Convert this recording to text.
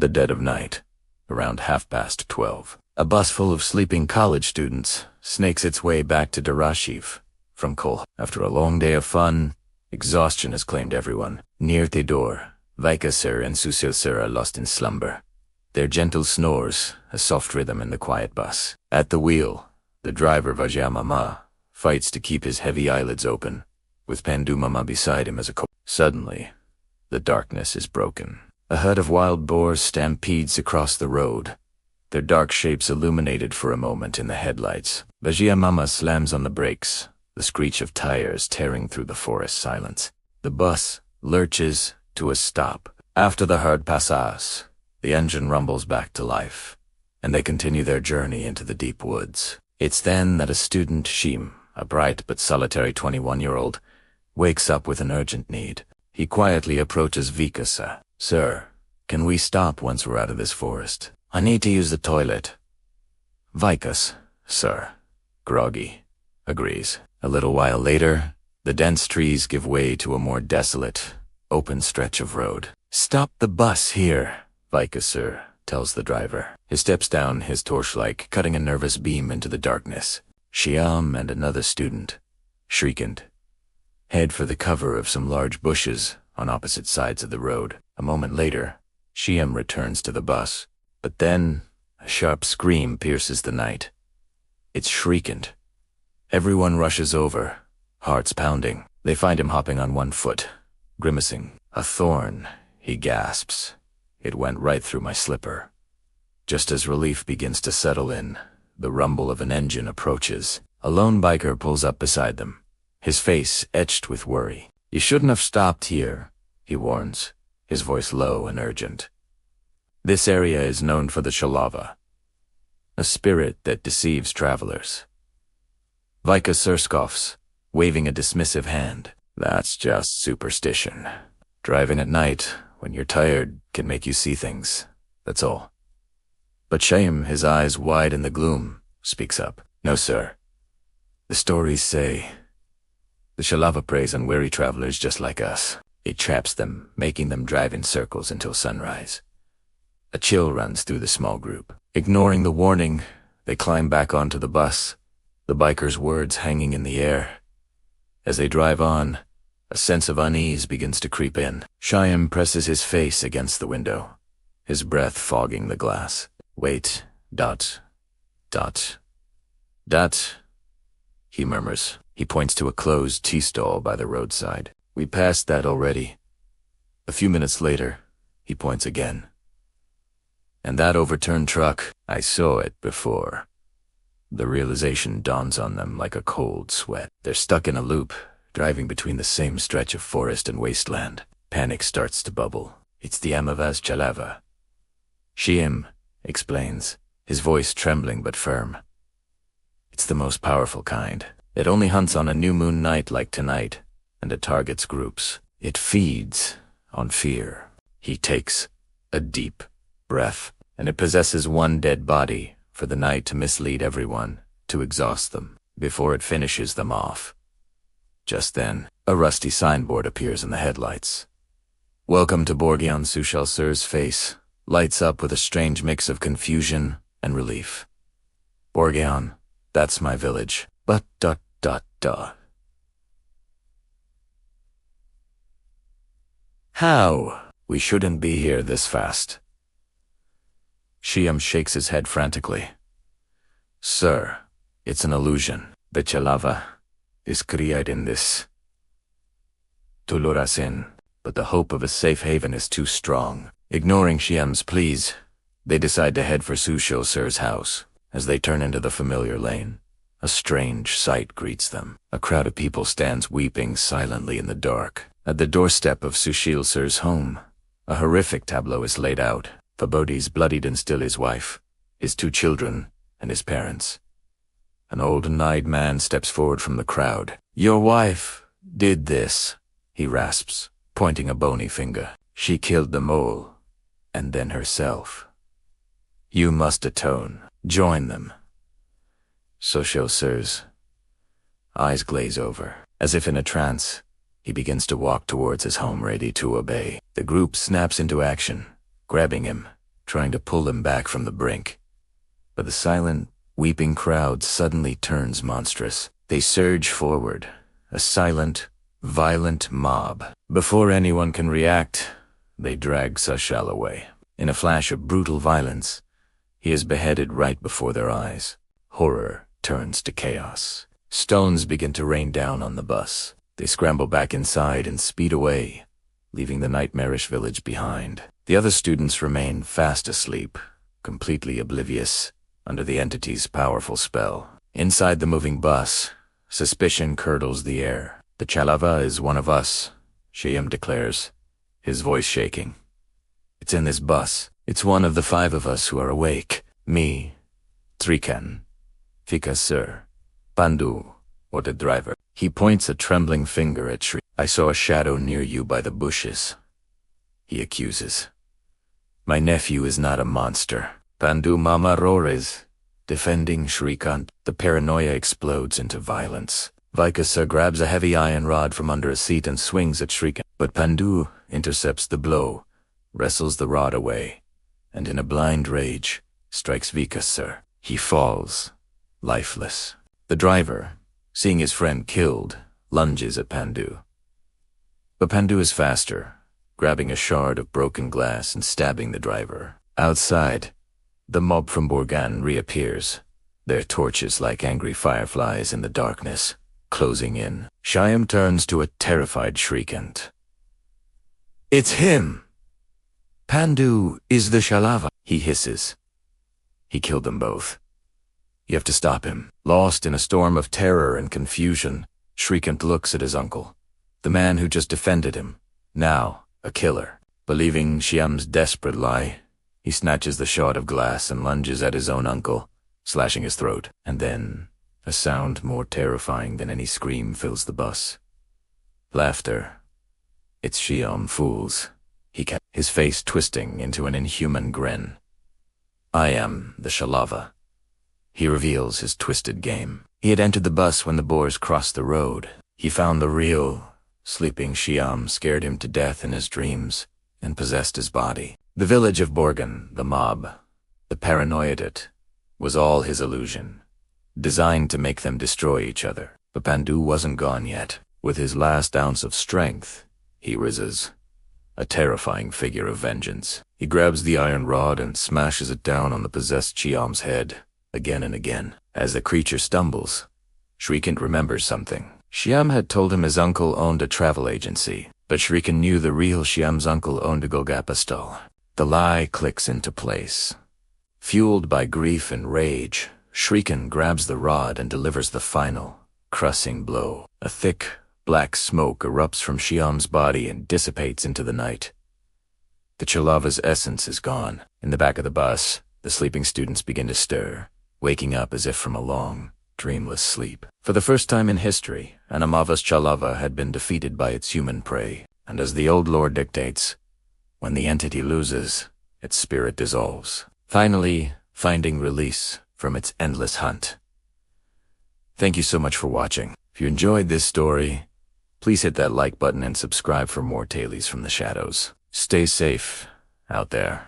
The dead of night, around 12:30. A bus full of sleeping college students snakes its way back to Dharashiv from Kolhapur. After a long day of fun, exhaustion has claimed everyone. Near the door, Vika sir and Susil sir are lost in slumber. Their gentle snores, a soft rhythm in the quiet bus. At the wheel, the driver Vajya Mama fights to keep his heavy eyelids open, with Pandu Mama beside him as a Suddenly, the darkness is broken. A herd of wild boars stampedes across the road, their dark shapes illuminated for a moment in the headlights. Vajia Mama slams on the brakes, the screech of tires tearing through the forest silence. The bus lurches to a stop. After the herd passes, the engine rumbles back to life, and they continue their journey into the deep woods. It's then that a student, Shim, a bright but solitary 21-year-old, wakes up with an urgent need. He quietly approaches Vikasa. Sir, can we stop once we're out of this forest? I need to use the toilet. Vikas, sir, groggy, agrees. A little while later, the dense trees give way to a more desolate, open stretch of road. Stop the bus here, Vikas, sir, tells the driver. He steps down his torchlight, cutting a nervous beam into the darkness. Shyam and another student, Shrikant, head for the cover of some large bushes on opposite sides of the road. A moment later, Shyam returns to the bus, but then a sharp scream pierces the night. It's Shrikant. Everyone rushes over, hearts pounding. They find him hopping on one foot, grimacing. A thorn, he gasps. It went right through my slipper. Just as relief begins to settle in, the rumble of an engine approaches. A lone biker pulls up beside them, his face etched with worry. You shouldn't have stopped here, he warns, his voice low and urgent. This area is known for the Chhalava, a spirit that deceives travelers. Vika sir scoffs, waving a dismissive hand. That's just superstition. Driving at night, when you're tired, can make you see things. That's all. But Shyam, his eyes wide in the gloom, speaks up. No, sir. The stories say the Chhalava preys on weary travelers just like us. It traps them, making them drive in circles until sunrise. A chill runs through the small group. Ignoring the warning, they climb back onto the bus, the bikers' words hanging in the air. As they drive on, a sense of unease begins to creep in. Shyam presses his face against the window, his breath fogging the glass. Wait, he murmurs. He points to a closed tea stall by the roadside. We passed that already. A few minutes later, he points again. And that overturned truck, I saw it before. The realization dawns on them like a cold sweat. They're stuck in a loop, driving between the same stretch of forest and wasteland. Panic starts to bubble. It's the Amavas Chhalava. Shyam explains, his voice trembling but firm. It's the most powerful kind. It only hunts on a new moon night like tonight, and it targets groups. It feeds on fear. He takes a deep breath, and it possesses one dead body for the night to mislead everyone, to exhaust them, before it finishes them off. Just then, a rusty signboard appears in the headlights. Welcome to Borgyan. Sushal sir's face lights up with a strange mix of confusion and relief. Borgyan, that's my village. But How? We shouldn't be here this fast. Shyam shakes his head frantically. Sir, it's an illusion. The Chhalava is created in this to lure us in, but the hope of a safe haven is too strong. Ignoring Shyam's pleas, they decide to head for Sushil sir's house. As they turn into the familiar lane, a strange sight greets them. A crowd of people stands weeping silently in the dark. At the doorstep of Sushil sir's home, a horrific tableau is laid out. Vibhuti's bloodied and still his wife, his 2 children, and his parents. An old and eyed man steps forward from the crowd. Your wife did this, he rasps, pointing a bony finger. She killed them all, and then herself. You must atone. Join them. Sushil sir's eyes glaze over. As if in a trance, he begins to walk towards his home, ready to obey. The group snaps into action, grabbing him, trying to pull them back from the brink. But the silent, weeping crowd suddenly turns monstrous. They surge forward, a silent, violent mob. Before anyone can react, they drag Sashal away. In a flash of brutal violence, he is beheaded right before their eyes. Horror turns to chaos. Stones begin to rain down on the bus. They scramble back inside and speed away, leaving the nightmarish village behind. The other students remain fast asleep, completely oblivious under the entity's powerful spell. Inside the moving bus, suspicion curdles the air. "The Chhalava is one of us," Shyam declares, his voice shaking. "It's in this bus. It's one of the 5 of us who are awake. Me, Trikan, Fika Sir, Pandu, or the driver." He points a trembling finger at Shri. "I saw a shadow near you by the bushes," he accuses. "My nephew is not a monster." Pandu Mama roars, defending Shrikant. The paranoia explodes into violence. Vikasa grabs a heavy iron rod from under a seat and swings at Shrikant, but Pandu intercepts the blow, wrestles the rod away, and in a blind rage, strikes Vikasa. He falls, lifeless. The driver, seeing his friend killed, lunges at Pandu. But Pandu is faster, grabbing a shard of broken glass and stabbing the driver. Outside, the mob from Borgan reappears, their torches like angry fireflies in the darkness, closing in. Shyam turns to a terrified Shrikant. "It's him! Pandu is the Chhalava," he hisses. "He killed them both. You have to stop him." Lost in a storm of terror and confusion, Shrikant looks at his uncle, the man who just defended him, now a killer. Believing Shyam's desperate lie, he snatches the shard of glass and lunges at his own uncle, slashing his throat. And then, a sound more terrifying than any scream fills the bus. Laughter. "It's Shyam, fools," he kept, his face twisting into an inhuman grin. "I am the Chhalava." He reveals his twisted game. He had entered the bus when the Boers crossed the road. He found the real, sleeping Shyam, scared him to death in his dreams, and possessed his body. The village of Borgan, the mob, the paranoia it, was all his illusion, designed to make them destroy each other. But Pandu wasn't gone yet. With his last ounce of strength, he rises, a terrifying figure of vengeance. He grabs the iron rod and smashes it down on the possessed Shyam's head, again and again. As the creature stumbles, Shrikant remembers something. Shyam had told him his uncle owned a travel agency, but Shrikant knew the real Shyam's uncle owned a Golgappa stall. The lie clicks into place. Fueled by grief and rage, Shrikant grabs the rod and delivers the final, crushing blow. A thick, black smoke erupts from Shyam's body and dissipates into the night. The Chhalava's essence is gone. In the back of the bus, the sleeping students begin to stir, waking up as if from a long, dreamless sleep. For the first time in history, an Amavas Chhalava had been defeated by its human prey, and as the old lore dictates, when the entity loses, its spirit dissolves, finally finding release from its endless hunt. Thank you so much for watching. If you enjoyed this story, please hit that like button and subscribe for more Tales from the Shadows. Stay safe out there.